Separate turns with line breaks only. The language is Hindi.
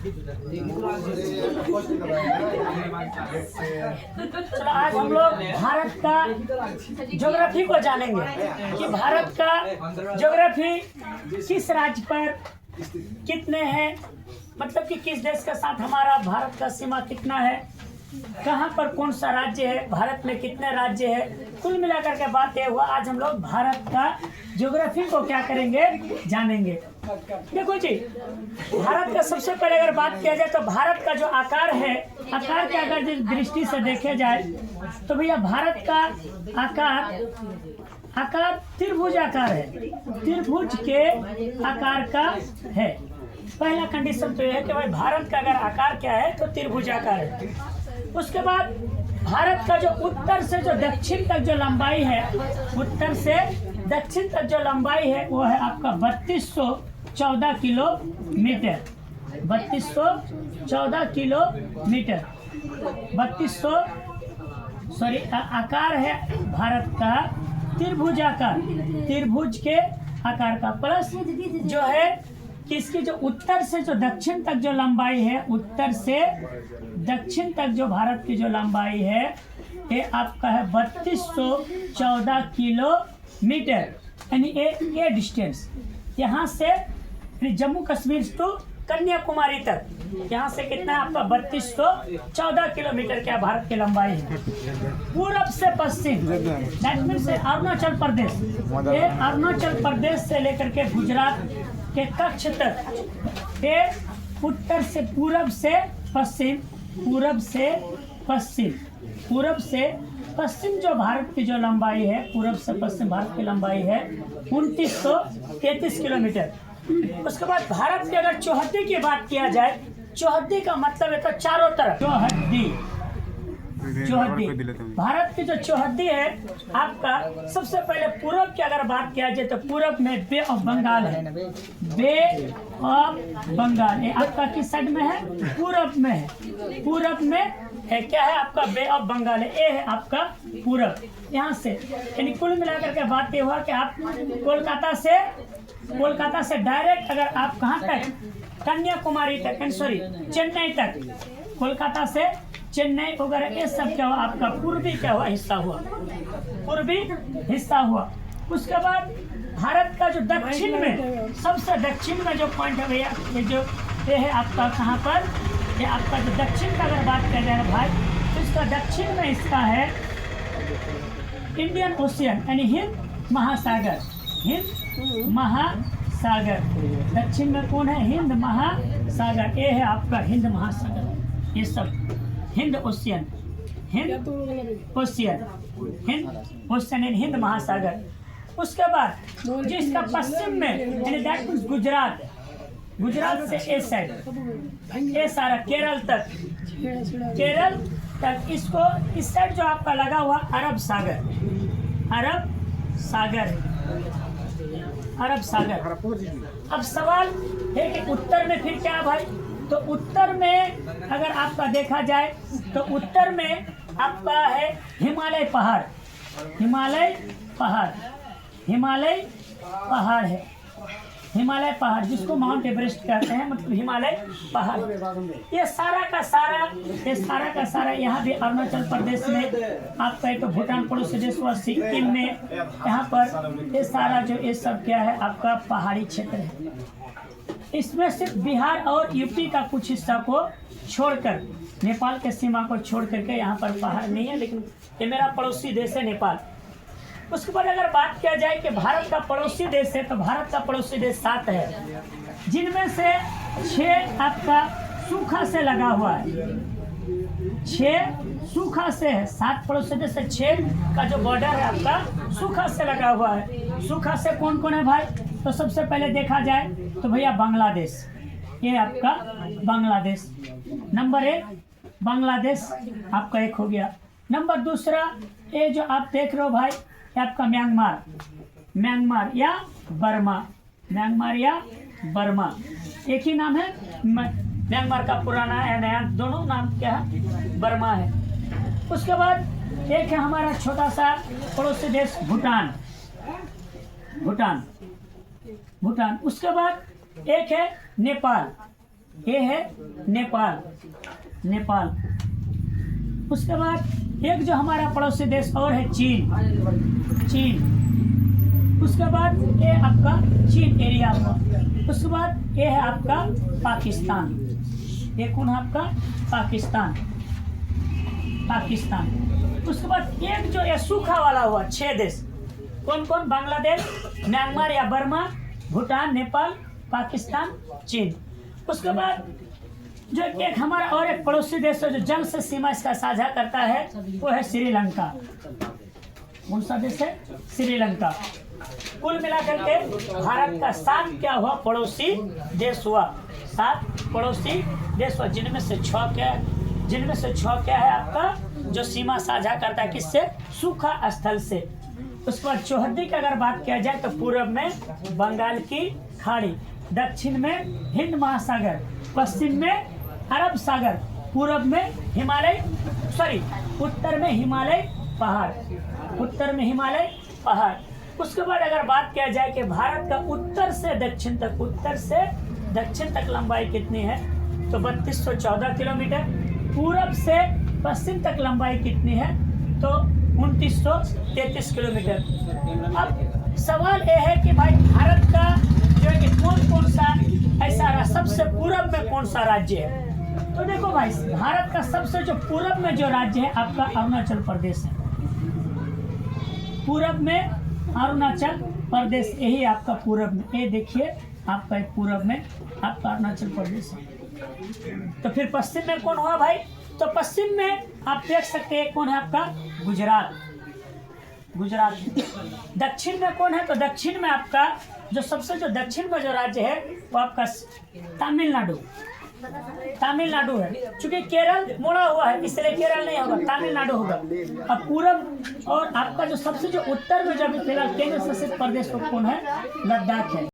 चलो आज हम लोग भारत का ज्योग्राफी को जानेंगे कि भारत का ज्योग्राफी किस राज्य पर कितने हैं, मतलब कि किस देश के साथ हमारा भारत का सीमा कितना है, कहाँ पर कौन सा राज्य है, भारत में कितने राज्य है, कुल मिलाकर के बात यह हुआ आज हम लोग भारत का ज्योग्राफी को क्या करेंगे, जानेंगे। देखो जी, भारत का सबसे पहले अगर बात किया जाए तो भारत का जो आकार है, आकार के अगर जिस दृष्टि से देखे जाए तो भैया भारत का आकार त्रिभुज आकार है, त्रिभुज के आकार का है। पहला कंडीशन तो यह है कि भाई भारत का अगर आकार क्या है तो त्रिभुज आकार है। उसके बाद भारत का जो उत्तर से जो दक्षिण तक जो लंबाई है, उत्तर से दक्षिण तक जो लंबाई है वो है आपका 3214 किलोमीटर, 3214 किलोमीटर, 3200 आकार है भारत का त्रिभुजाकार, त्रिभुज के आकार का, प्लस जो है कि इसकी जो उत्तर से जो दक्षिण तक जो लंबाई है, उत्तर से दक्षिण तक जो भारत की जो लंबाई है ये आपका है 3214 किलोमीटर, यानी ये डिस्टेंस यहाँ से जम्मू कश्मीर टू कन्याकुमारी तक, यहाँ से कितना है आपका 3214 किलोमीटर क्या भारत की लंबाई है। पूरब से पश्चिम, दैट मीन्स अरुणाचल प्रदेश, ये अरुणाचल प्रदेश से लेकर के गुजरात के कच्छ तक, ये उत्तर से पूरब से पश्चिम, पूरब से पश्चिम, पूरब से पश्चिम जो भारत की जो लंबाई है, पूरब से पश्चिम भारत की लंबाई है 2933 किलोमीटर। उसके बाद भारत की अगर चौहद्दी की बात किया जाए, चौहद्दी का मतलब है तो चारों तरफ चौहद्दी, चौहद्दी भारत की जो चौहद्दी है आपका, सबसे पहले पूरब की अगर बात किया जाए तो पूरब में बे ऑफ बंगाल है, बे ऑफ बंगाल, ये आपका किस साइड में है, पूरब में है, पूरब में है क्या है आपका बे ऑफ बंगाल है, ये है आपका पूरब। यहाँ से यानी कुल मिलाकर के बात ये हुआ कि आप कोलकाता से डायरेक्ट अगर आप कहाँ तक, कन्याकुमारी तक, सॉरी चेन्नई तक, कोलकाता से चेन्नई वगैरह ये सब क्या हुआ आपका पूर्वी क्या हुआ हिस्सा हुआ, पूर्वी हिस्सा हुआ। उसके बाद भारत का जो दक्षिण में, सबसे दक्षिण में जो पॉइंट है भैया, ये है आपका कहाँ पर, ये आपका जो दक्षिण का अगर बात किया जाए भाई तो इसका दक्षिण में इसका है इंडियन ओशियन, यानी हिंद महासागर, हिंद महासागर, दक्षिण में कौन है, हिंद महासागर, ये है आपका हिंद महासागर, ये सब Hind ocean, Hind ocean, Hind ocean, Hind महासागर। उसके बाद जिसका पश्चिम में यानी दैट मीन्स गुजरात, गुजरात से इस साइड, ये सारा केरल तक, केरल तक, इसको इस साइड जो आपका लगा हुआ अरब सागर, अरब सागर, अरब सागर। अब सवाल है कि उत्तर में फिर क्या भाई, तो उत्तर में अगर आपका देखा जाए तो उत्तर में आपका है हिमालय पहाड़, हिमालय पहाड़, हिमालय पहाड़ है, हिमालय पहाड़ जिसको माउंट एवरेस्ट कहते हैं, मतलब हिमालय पहाड़। ये सारा का सारा, ये सारा का सारा यहाँ भी अरुणाचल प्रदेश में आपका एक तो भूटान पड़ोसी देश हुआ, सिक्किम में, यहाँ पर ये सारा जो ये सब क्या है आपका पहाड़ी क्षेत्र है। इसमें सिर्फ बिहार और यूपी का कुछ हिस्सा को छोड़कर, नेपाल के सीमा को छोड़ करके यहाँ पर पहाड़ नहीं है, लेकिन ये मेरा पड़ोसी देश है नेपाल। उसके बाद अगर बात किया जाए कि भारत का पड़ोसी देश है तो भारत का पड़ोसी देश 7 है, जिनमें से 6 आपका सूखा से लगा हुआ है, 6 सूखा से है, 7 पड़ोसी देश से 6 का जो बॉर्डर है आपका सूखा से लगा हुआ है। सूखा से कौन कौन है भाई, तो सबसे पहले देखा जाए तो भैया बांग्लादेश, ये आपका बांग्लादेश नंबर 1, बांग्लादेश आपका एक हो गया। नंबर दूसरा ये जो आप देख रहे हो भाई, ये आपका म्यांमार, म्यांमार या बर्मा, म्यांमार या बर्मा एक ही नाम है, म्यांमार का पुराना है नया, दोनों नाम क्या है, बर्मा है। उसके बाद एक है हमारा छोटा सा पड़ोसी देश भूटान, भूटान, भूटान। उसके बाद एक है नेपाल, ये है नेपाल, नेपाल। उसके बाद एक जो हमारा पड़ोसी देश और है चीन, चीन। उसके बाद ये आपका चीन एरिया हुआ। उसके बाद ये है आपका पाकिस्तान, ये कौन है आपका पाकिस्तान, पाकिस्तान। उसके बाद एक जो ये सूखा वाला हुआ 6 देश, कौन कौन? बांग्लादेश, म्यांमार या बर्मा, भूटान, नेपाल, पाकिस्तान, चीन। उसके बाद जो एक हमारा और एक पड़ोसी देश है जो जल से सीमा इसका साझा करता है, वो है श्रीलंका। कौन सा देश है? श्रीलंका। कुल मिलाकर के भारत का 7 क्या हुआ? पड़ोसी देश हुआ, 7 पड़ोसी देश हुआ, जिनमें से 6 क्या है आपका जो सीमा साझा करता है किससे? सूखा स्थल से। उसके बाद चौहद्दी की अगर बात किया जाए तो पूर्व में बंगाल की खाड़ी, दक्षिण में हिंद महासागर, पश्चिम में अरब सागर, पूर्व में हिमालय, उत्तर में हिमालय पहाड़, उत्तर में हिमालय पहाड़। उसके बाद अगर बात किया जाए कि भारत का उत्तर से दक्षिण तक लंबाई कितनी है, तो 3214 किलोमीटर। पूरब से पश्चिम तक लंबाई कितनी है, तो 2933 किलोमीटर। अब सवाल यह है कि भाई भारत का जो है कि कौन सा ऐसा सबसे पूरब में कौन सा राज्य है? तो देखो भाई, भारत का सबसे जो पूरब में जो राज्य है आपका अरुणाचल प्रदेश है। पूरब में अरुणाचल प्रदेश, यही आपका पूरब में, ये देखिए आपका पूरब में आपका अरुणाचल प्रदेश है। तो फिर पश्चिम में कौन हुआ भाई? तो पश्चिम में आप देख सकते हैं कौन है आपका? गुजरात, गुजरात। दक्षिण में कौन है? तो दक्षिण में आपका जो सबसे जो दक्षिण में जो राज्य है वो आपका तमिलनाडु, तमिलनाडु है। चूंकि केरल मोड़ा हुआ है इसलिए केरल नहीं होगा, तमिलनाडु होगा। अब पूरब और आपका जो सबसे जो उत्तर में जो फिलहाल केंद्र शासित प्रदेश कौन है? लद्दाख है।